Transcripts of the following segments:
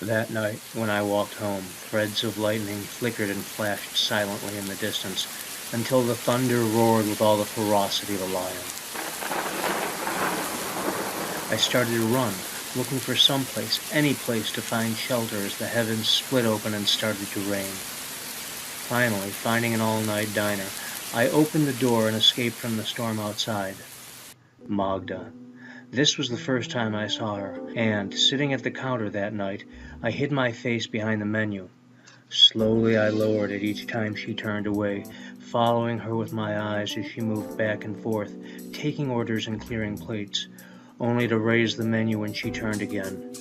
That night, when I walked home, threads of lightning flickered and flashed silently in the distance, until the thunder roared with all the ferocity of a lion. I started to run, looking for some place, any place to find shelter as the heavens split open and started to rain. Finally, finding an all-night diner, I opened the door and escaped from the storm outside. Magda. This was the first time I saw her, and, sitting at the counter that night, I hid my face behind the menu. Slowly I lowered it each time she turned away, following her with my eyes as she moved back and forth, taking orders and clearing plates, only to raise the menu when she turned again.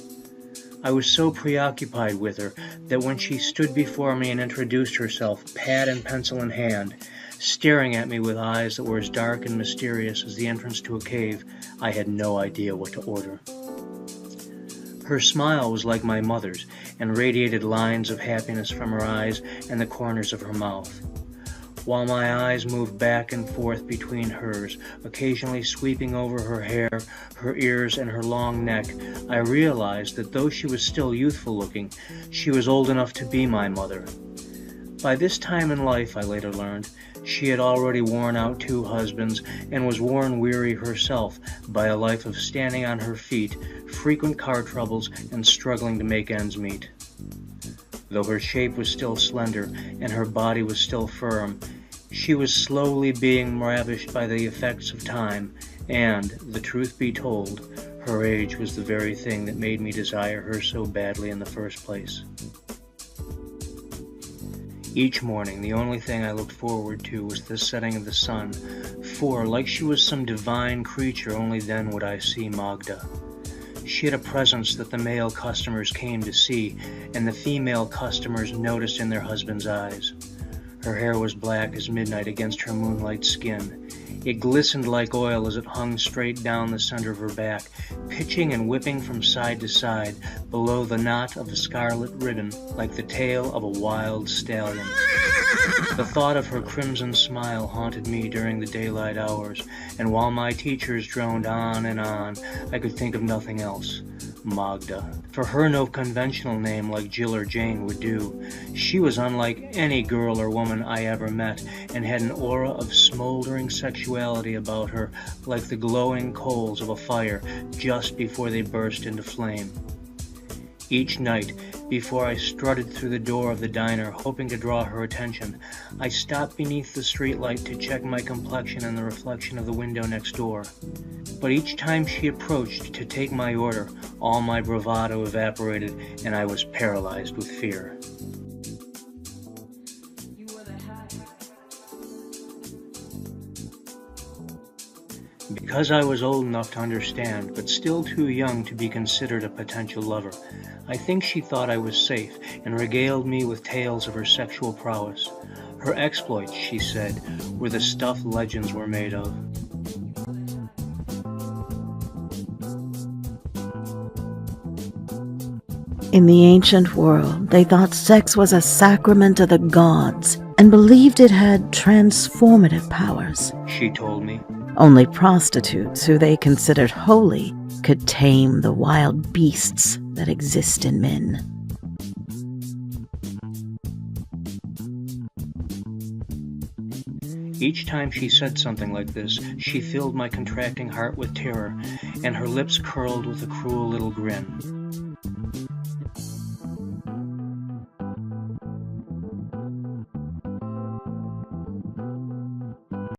I was so preoccupied with her that when she stood before me and introduced herself, pad and pencil in hand, staring at me with eyes that were as dark and mysterious as the entrance to a cave, I had no idea what to order. Her smile was like my mother's and radiated lines of happiness from her eyes and the corners of her mouth. While my eyes moved back and forth between hers, occasionally sweeping over her hair, her ears, and her long neck, I realized that though she was still youthful looking, she was old enough to be my mother. By this time in life, I later learned, she had already worn out 2 husbands and was worn weary herself by a life of standing on her feet, frequent car troubles, and struggling to make ends meet. Though her shape was still slender and her body was still firm, she was slowly being ravished by the effects of time, and, the truth be told, her age was the very thing that made me desire her so badly in the first place. Each morning, the only thing I looked forward to was the setting of the sun, for, like she was some divine creature, only then would I see Magda. She had a presence that the male customers came to see, and the female customers noticed in their husbands' eyes. Her hair was black as midnight against her moonlight skin. It glistened like oil as it hung straight down the center of her back, pitching and whipping from side to side, below the knot of a scarlet ribbon, like the tail of a wild stallion. The thought of her crimson smile haunted me during the daylight hours, and while my teachers droned on and on, I could think of nothing else. Magda. For her, no conventional name like Jill or Jane would do. She was unlike any girl or woman I ever met, and had an aura of smoldering sexuality about her, like the glowing coals of a fire just before they burst into flame. Each night, before I strutted through the door of the diner, hoping to draw her attention, I stopped beneath the streetlight to check my complexion in the reflection of the window next door. But each time she approached to take my order, all my bravado evaporated, and I was paralyzed with fear. Because I was old enough to understand, but still too young to be considered a potential lover, I think she thought I was safe and regaled me with tales of her sexual prowess. Her exploits, she said, were the stuff legends were made of. In the ancient world, they thought sex was a sacrament of the gods and believed it had transformative powers. She told me. Only prostitutes who they considered holy could tame the wild beasts that exist in men. Each time she said something like this, she filled my contracting heart with terror, and her lips curled with a cruel little grin.